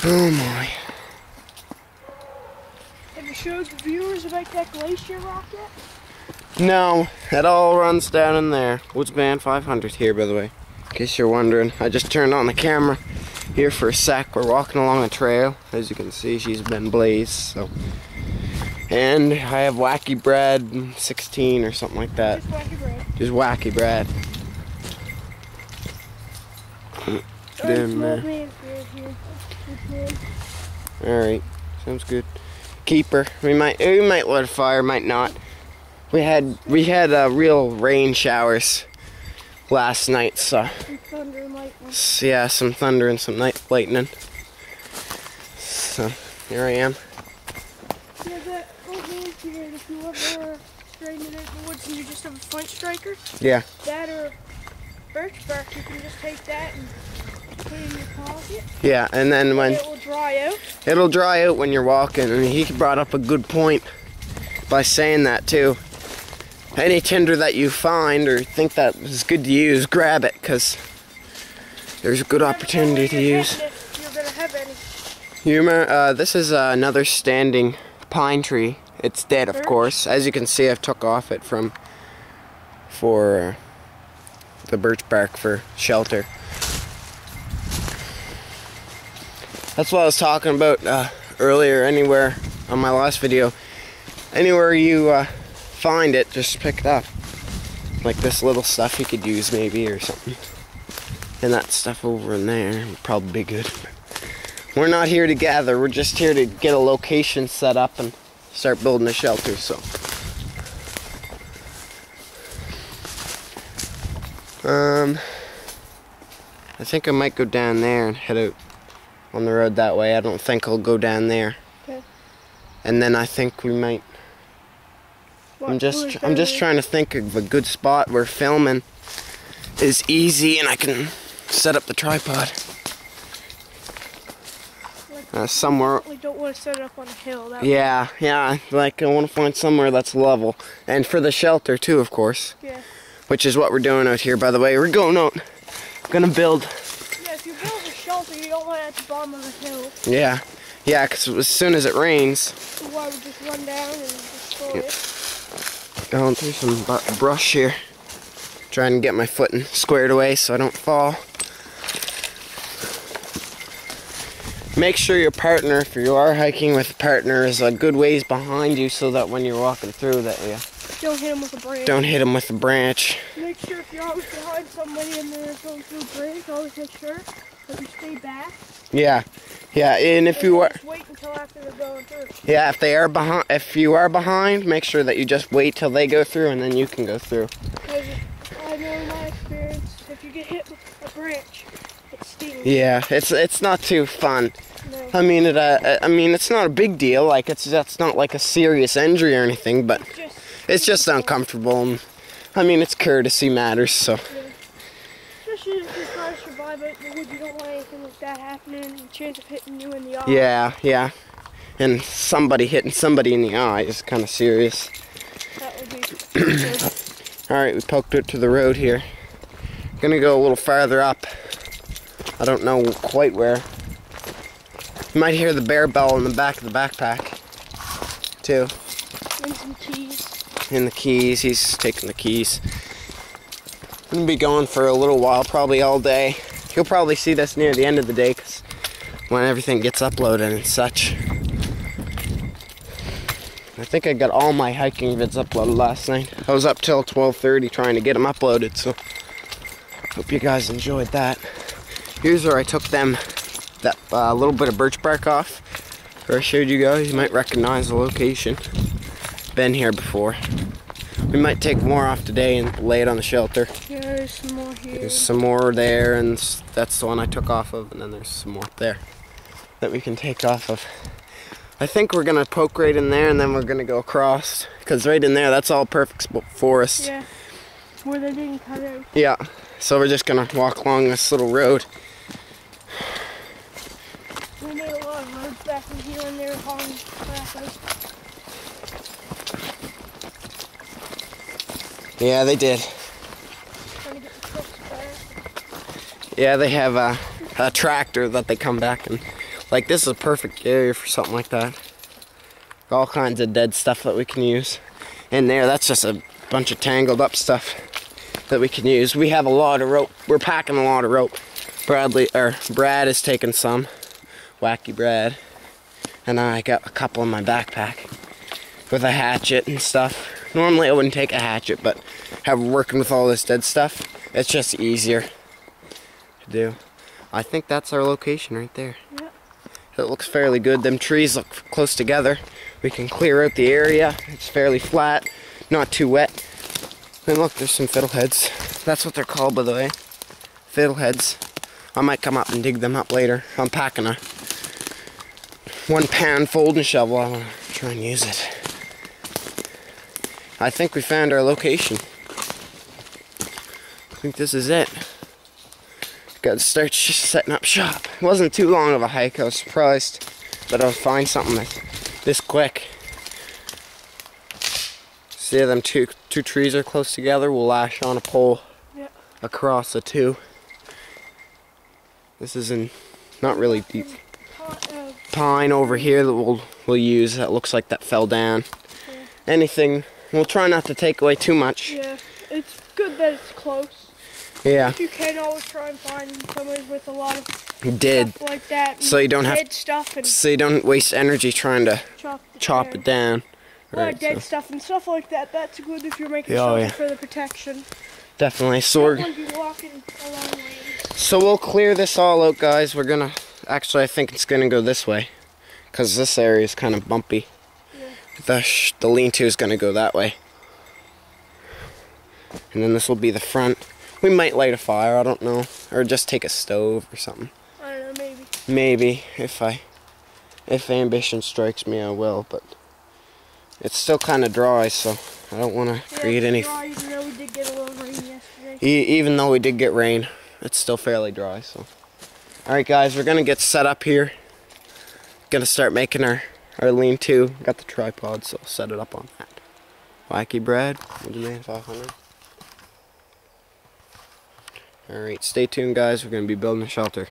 Oh my. Have you showed the viewers about that glacier rock yet? No, it all runs down in there. Woodsman500 here, by the way. In case you're wondering, I just turned on the camera here for a sec. We're walking along a trail. As you can see, she's been blazed, so. And I have Wackybrad 16 or something like that. Just Wackybrad. Just Wackybrad. Alright, sounds good. Keeper. We might let it fire, might not. We had real rain showers last night, so Some thunder and lightning. yeah, some thunder and some lightning. So here I am. Yeah, that old man here, if you ever straighten it out in the woods and you just have a front striker, Yeah. that or birch bark, you can just take that and put it in your pocket. Yeah, and then when It will dry out. it'll dry out when you're walking, and he brought up a good point by saying that too. Any tinder that you find or think that is good to use, grab it, because there's a good opportunity to use. If you're gonna have any. You remember, this is another standing pine tree. It's dead, of course. As you can see, I've took off it for the birch bark for shelter. That's what I was talking about earlier. Anywhere on my last video, anywhere you find it, just pick it up. Like this little stuff you could use maybe or something. And that stuff over in there would probably be good. We're not here to gather, we're just here to get a location set up and start building a shelter, so. I think I might go down there and head out on the road that way. I don't think I'll go down there. Okay. And then I think we might. I'm just trying to think of a good spot where filming is easy and I can set up the tripod. Somewhere. We don't want to set it up on a hill. Yeah, like I want to find somewhere that's level. And for the shelter too, of course. Yeah. Which is what we're doing out here, by the way. We're going out, gonna build. Yeah, if you build a shelter, you don't want it at the bottom of the hill. Yeah, because as soon as it rains. The water would just run down and destroy it. Going through some brush here. Trying to get my footing squared away so I don't fall. Make sure your partner, if you are hiking with a partner, is a good ways behind you so that when you're walking through that you don't hit him with a branch. Don't hit him with a branch. Make sure if you're always behind somebody and they're going through a branch, always make sure that you stay back. Yeah, and if you are, just wait until after they're going through. Yeah, if you are behind, make sure that you just wait till they go through and then you can go through. Because I know in my experience, if you get hit with a branch, it stings. Yeah, it's not too fun. No. I mean, it's not a big deal. Like that's not like a serious injury or anything, but it's just uncomfortable. And, I mean, it's courtesy matters, so. Yeah. Especially if you're trying to survive out in the woods, you don't want anything like that happening. The chance of hitting you in the eye. Yeah. And somebody hitting somebody in the eye is kind of serious. That would be good. Alright, we poked it to the road here. Gonna go a little farther up. I don't know quite where. You might hear the bear bell in the back of the backpack, too. And some keys. And the keys, he's taking the keys. I'm gonna be going for a little while, probably all day. You'll probably see this near the end of the day, because when everything gets uploaded and such. I think I got all my hiking vids uploaded last night. I was up till 12:30 trying to get them uploaded, so hope you guys enjoyed that. Here's where I took that little bit of birch bark off. Where I showed you guys, you might recognize the location. Been here before. We might take more off today and lay it on the shelter. Yeah, there's some more here. There's some more there, and that's the one I took off of, and then there's some more up there that we can take off of. I think we're gonna poke right in there, and then we're gonna go across, because right in there, that's all perfect forest. Yeah, where they didn't cut out. Yeah, so we're just gonna walk along this little road. We made a lot of roads back in here when they were hauling grass. Yeah, they did. Trying to get the trucks back. Yeah, they have a tractor that they come back and Like, this is a perfect area for something like that. All kinds of dead stuff that we can use. In there, that's just a bunch of tangled up stuff that we can use. We have a lot of rope. We're packing a lot of rope. Brad is taking some. Wackybrad. And I got a couple in my backpack with a hatchet and stuff. Normally I wouldn't take a hatchet, but working with all this dead stuff, it's just easier to do. I think that's our location right there. Yep. It looks fairly good. Them trees look close together. We can clear out the area. It's fairly flat, not too wet. And look, there's some fiddleheads. That's what they're called, by the way. Fiddleheads. I might come up and dig them up later. I'm packing a 1-pan folding shovel. I want to try and use it. I think we found our location. I think this is it. Got to start setting up shop. It wasn't too long of a hike. I was surprised that I would find something this quick. See, them two trees are close together. We'll lash on a pole across the two. This is not really deep. Pine over here that we'll use. That looks like that fell down. Anything. We'll try not to take away too much. Yeah, it's good that it's close. Yeah. You can always try and find somewhere with a lot of stuff like that. So you don't have stuff and so you don't waste energy trying to chop it down. A lot of dead stuff and stuff like that. That's good if you're making something for the protection. Definitely. So we'll clear this all out, guys. We're gonna actually, I think it's gonna go this way, cause this area is kind of bumpy. Yeah. The lean-to is gonna go that way, and then this will be the front. We might light a fire, I don't know, or just take a stove or something. I don't know, maybe. Maybe if ambition strikes me, I will. But it's still kind of dry, so I don't want to create any. Dry, even though we did get a little rain yesterday. Even though we did get rain, it's still fairly dry. So, all right, guys, we're gonna get set up here. Gonna start making our lean-to. Got the tripod, so I'll set it up on that. Wackybrad, Woodsman500. Alright, stay tuned, guys. We're going to be building a shelter.